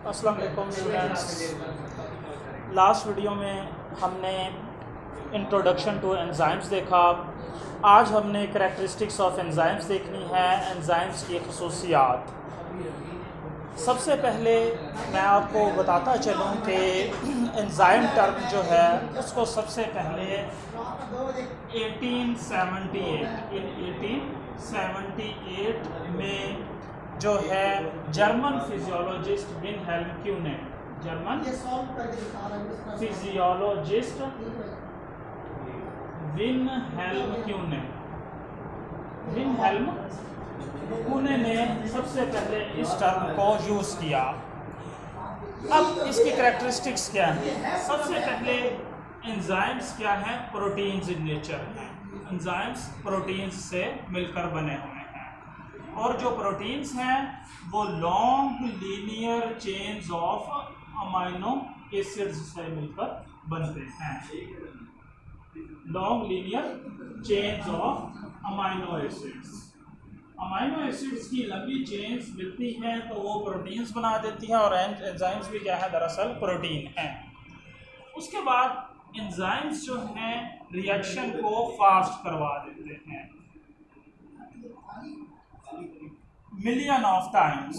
अस्सलाम वालेकुम students. Last video में हमने इंट्रोडक्शन टू एंजाइम्स देखा। आज हमने करैक्टरिस्टिक्स ऑफ एंजाइम्स देखनी है, एंजाइम्स की खसूसियात। सबसे पहले मैं आपको बताता चलूँ कि एंजाइम टर्म जो है उसको सबसे पहले 1878 में जो है जर्मन फिजियोलॉजिस्ट विनहेल्म क्यूने, जर्मन फिजियोलॉजिस्ट विनहेल्म क्यूने ने सबसे पहले इस टर्म को यूज़ किया। अब इसकी करैक्टरिस्टिक्स क्या हैं? सबसे पहले एंजाइम्स क्या हैं? प्रोटीन्स इन नेचर हैं। एंजाइम्स प्रोटीन्स से मिलकर बने हुए हैं और जो प्रोटीन्स हैं वो long linear chains of amino acids से मिलकर बनते हैं। Long linear chains of amino acids की लंबी चेन्स मिलती हैं तो वो प्रोटीन्स बना देती हैं और एंजाइम्स भी क्या है? दरअसल प्रोटीन हैं। उसके बाद एंजाइम्स जो हैं रिएक्शन को फास्ट करवा देते हैं। मिलियन ऑफ टाइम्स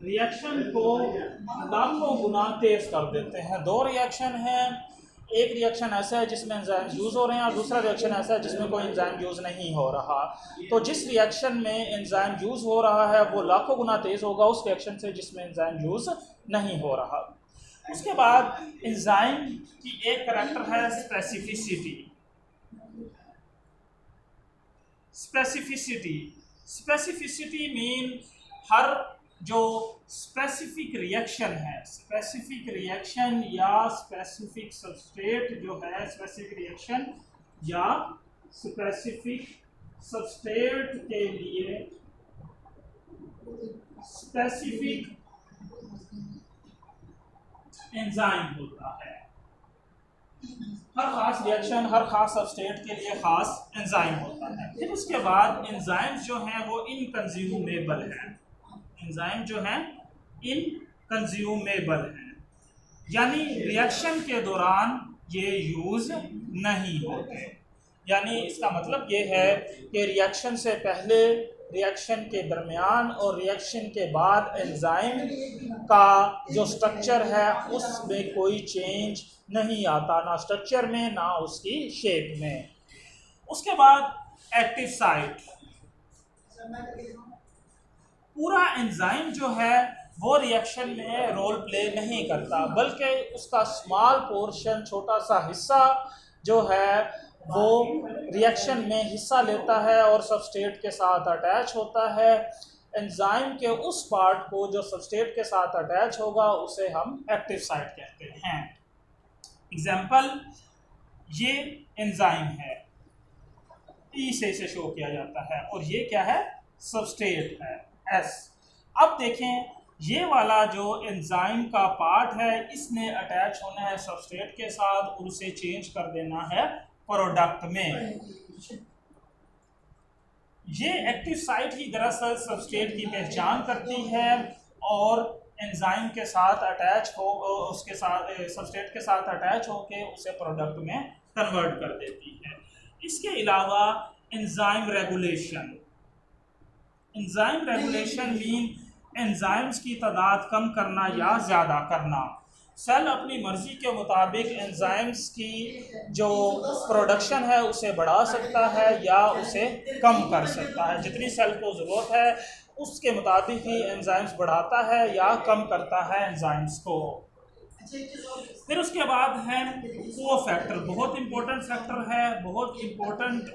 रिएक्शन को लाखों गुना तेज कर देते हैं। दो रिएक्शन हैं, एक रिएक्शन ऐसा है जिसमें एंजाइम यूज़ हो रहे हैं और दूसरा रिएक्शन ऐसा है जिसमें कोई एंजाइम यूज़ नहीं हो रहा। तो जिस रिएक्शन में एंजाइम यूज़ हो रहा है वो लाखों गुना तेज़ होगा उस रिएक्शन से जिसमें एंजाइम यूज़ नहीं हो रहा। उसके बाद एंजाइम की एक करैक्टर है स्पेसिफिसिटी मीन हर जो स्पेसिफिक रिएक्शन है, स्पेसिफिक रिएक्शन या स्पेसिफिक सबस्ट्रेट जो है, स्पेसिफिक रिएक्शन या स्पेसिफिक सबस्ट्रेट के लिए स्पेसिफिक एंजाइम होता है। हर खास रिएक्शन, हर खास सबस्ट्रेट के लिए खास एंजाइम होता है। फिर उसके बाद एंजाइम्स जो हैं वो इनकंज्यूमेबल हैं। एंजाइम जो हैं इनकंज्यूमेबल हैं, यानी रिएक्शन के दौरान ये यूज़ नहीं होते। यानी इसका मतलब ये है कि रिएक्शन से पहले, रिएक्शन के दरमियान और रिएक्शन के बाद एंजाइम का जो स्ट्रक्चर है उसमें कोई चेंज नहीं आता, ना स्ट्रक्चर में ना उसकी शेप में। उसके बाद एक्टिव साइट, पूरा एंजाइम जो है वो रिएक्शन में रोल प्ले नहीं करता, बल्कि उसका स्मॉल पोर्शन, छोटा सा हिस्सा जो है वो रिएक्शन में हिस्सा लेता है और सबस्ट्रेट के साथ अटैच होता है। एंजाइम के उस पार्ट को जो सबस्ट्रेट के साथ अटैच होगा उसे हम एक्टिव साइट कहते हैं। एग्जाम्पल, ये एंजाइम है, ई से इसे शो किया जाता है और ये क्या है? सबस्ट्रेट है, एस। अब देखें, ये वाला जो एंजाइम का पार्ट है इसने अटैच होना है सबस्ट्रेट के साथ और उसे चेंज कर देना है प्रोडक्ट में। ये एक्टिव साइट ही दरअसल सबस्ट्रेट की पहचान करती है और एंजाइम के साथ अटैच हो, उसके साथ सबस्ट्रेट के साथ अटैच होकर उसे प्रोडक्ट में कन्वर्ट कर देती है। इसके अलावा एंजाइम रेगुलेशन मीन एंजाइम्स की तादाद कम करना या ज़्यादा करना। सेल अपनी मर्ज़ी के मुताबिक एंजाइम्स की जो प्रोडक्शन है उसे बढ़ा सकता है या उसे कम कर सकता है। जितनी सेल को ज़रूरत है उसके मुताबिक ही एंजाइम्स बढ़ाता है या कम करता है एंजाइम्स को। फिर उसके बाद है कोफैक्टर, बहुत इंपॉर्टेंट फैक्टर है, बहुत इंपॉर्टेंट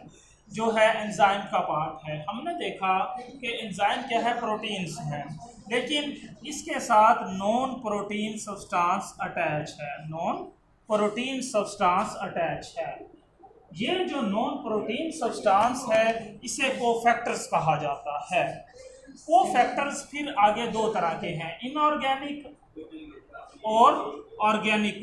जो है एंजाइम का पार्ट है। हमने देखा कि एंजाइम क्या है? प्रोटीन्स है, लेकिन इसके साथ नॉन प्रोटीन सब्सटेंस अटैच है। ये जो नॉन प्रोटीन सब्सटेंस है इसे कोफैक्टर्स कहा जाता है। कोफैक्टर्स फिर आगे दो तरह के हैं, इनऑर्गेनिक और ऑर्गेनिक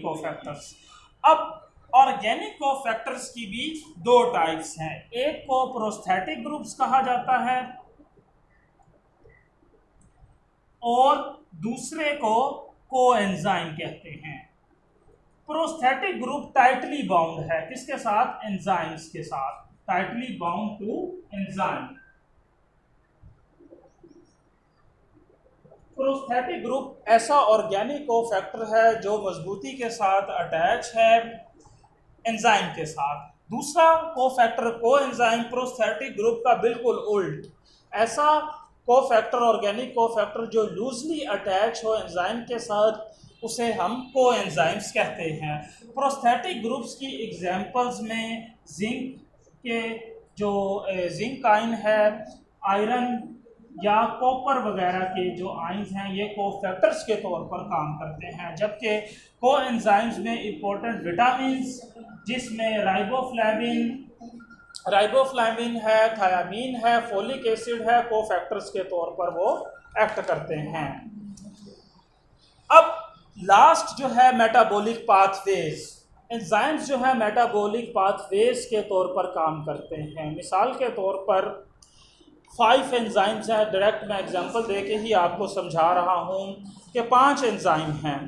कोफैक्टर्स। अब ऑर्गेनिक कोफैक्टर्स की भी दो टाइप्स हैं। एक को प्रोस्थेटिक ग्रुप्स कहा जाता है और दूसरे को कोएंजाइम कहते हैं। प्रोस्थेटिक ग्रुप टाइटली बाउंड है, किसके साथ? एंजाइम्स के साथ, tightly bound to enzyme. Prosthetic group ऐसा ऑर्गेनिक कोफैक्टर है जो मजबूती के साथ अटैच है एंजाइम के साथ। दूसरा कोफैक्टर कोएंजाइम प्रोस्थेटिक ग्रुप का बिल्कुल उल्ट, ऐसा कोफैक्टर ऑर्गेनिक कोफैक्टर जो लूजली अटैच हो एंजाइम के साथ, उसे हम कोएंजाइम्स कहते हैं। प्रोस्थेटिक ग्रुप्स की एग्जांपल्स में जिंक के जो जिंक आयन है, आयरन या कॉपर वगैरह के जो आयन्स हैं, ये कोफैक्टर्स के तौर पर काम करते हैं। जबकि कोएंजाइम्स में इंपॉर्टेंट विटामिन्स, जिसमें राइबोफ्लाविन है, थायामीन है, फोलिक एसिड है, कोफैक्टर्स के तौर पर वो एक्ट करते हैं। अब लास्ट जो है मेटाबॉलिक पाथवेज। एंजाइम्स जो है मेटाबॉलिक पाथवेज के तौर पर काम करते हैं। मिसाल के तौर पर 5 एंजाइम्स हैं, डायरेक्ट मैं एग्जांपल दे के ही आपको समझा रहा हूँ कि 5 एंजाइम हैं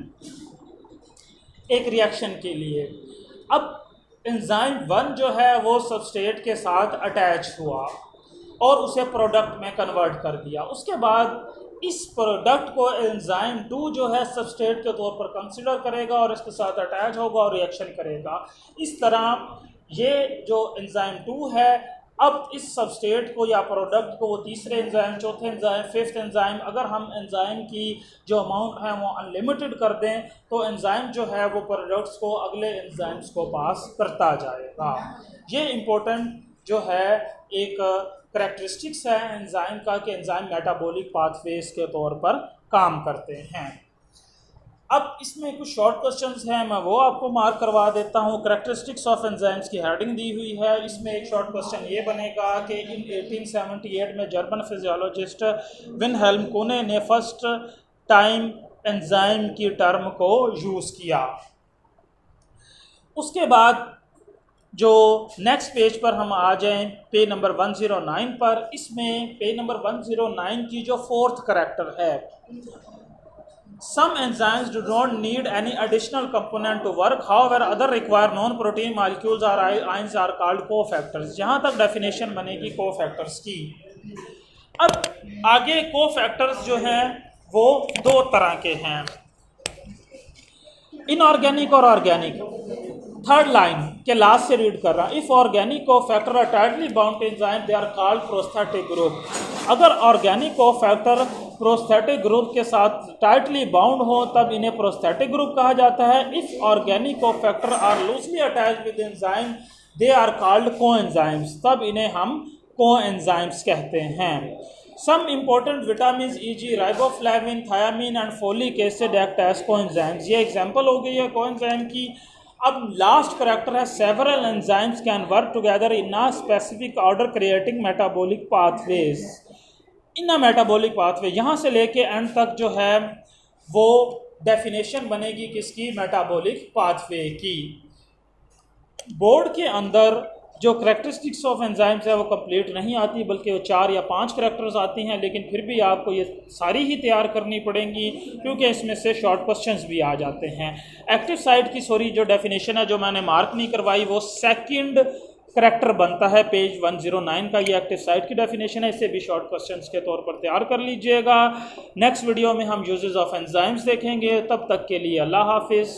एक रिएक्शन के लिए। अब एंजाइम 1 जो है वो सबस्ट्रेट के साथ अटैच हुआ और उसे प्रोडक्ट में कन्वर्ट कर दिया। उसके बाद इस प्रोडक्ट को एंजाइम 2 जो है सबस्ट्रेट के तौर पर कंसिडर करेगा और इसके साथ अटैच होगा और रिएक्शन करेगा। इस तरह ये जो एंजाइम 2 है, अब इस सबस्ट्रेट को या प्रोडक्ट को वो तीसरे एंजाइम, चौथे एंजाइम, 5th एंजाइम, अगर हम एंजाइम की जो अमाउंट है वो अनलिमिटेड कर दें तो एंजाइम जो है वो प्रोडक्ट्स को अगले एंजाइम्स को पास करता जाएगा। ये इम्पोर्टेंट जो है एक करैक्टरिस्टिक्स है एंजाइम का कि एंजाइम मेटाबॉलिक पाथवेज के तौर पर काम करते हैं। अब इसमें कुछ शॉर्ट क्वेश्चंस हैं, मैं वो आपको मार्क करवा देता हूँ। करैक्टरिस्टिक्स ऑफ एंजाइम्स की हेडिंग दी हुई है। इसमें एक शॉर्ट क्वेश्चन ये बनेगा कि इन 1878 में जर्मन फिजियोलॉजिस्ट विल्हेल्म कोने ने फर्स्ट टाइम एंजाइम की टर्म को यूज़ किया। उसके बाद जो नेक्स्ट पेज पर हम आ जाएं, पेज नंबर 109 पर, इसमें पेज नंबर 109 की जो 4th करैक्टर है, Some enzymes do not need any additional component to work, however other require non-protein molecules or ions are called cofactors। यहाँ तक डेफिनेशन बनेगी कोफैक्टर्स की। अब आगे कोफैक्टर्स जो हैं वो 2 तरह के हैं, इनऑर्गेनिक और ऑर्गेनिक। थर्ड लाइन के लास्ट से रीड कर रहा हूँ। If organic cofactor are tightly bound to enzyme they are called prosthetic group. अगर ऑर्गेनिक कोफैक्टर प्रोस्थेटिक ग्रुप के साथ टाइटली बाउंड हो तब इन्हें प्रोस्थेटिक ग्रुप कहा जाता है। If organic cofactor are loosely attached with enzyme they are called coenzymes, तब इन्हें हम कोएंजाइम्स कहते हैं। Some important vitamin e g. Riboflavin, thiamine and folic acid act as coenzymes. ये एग्जांपल हो गई है कोएंजाइम की। अब लास्ट करैक्टर है several enzymes can work together in a specific order creating metabolic pathways. In a metabolic pathway, यहाँ से लेके एंड तक जो है वो डेफिनेशन बनेगी किसकी? मेटाबॉलिक पाथवे की। बोर्ड के अंदर जो करैक्टरिस्टिक्स ऑफ एंजाइम्स है वो कंप्लीट नहीं आती, बल्कि वो 4 या 5 करैक्टर्स आती हैं, लेकिन फिर भी आपको ये सारी ही तैयार करनी पड़ेंगी क्योंकि इसमें से शॉर्ट क्वेश्चंस भी आ जाते हैं। एक्टिव साइट की जो डेफिनेशन है जो मैंने मार्क नहीं करवाई, वो सेकंड करैक्टर बनता है पेज 109 का। ये एक्टिव साइट की डेफिनेशन है, इसे भी शॉर्ट क्वेश्चंस के तौर पर तैयार कर लीजिएगा। नेक्स्ट वीडियो में हम यूजेस ऑफ एंजाइम्स देखेंगे। तब तक के लिए अल्लाह हाफिज़।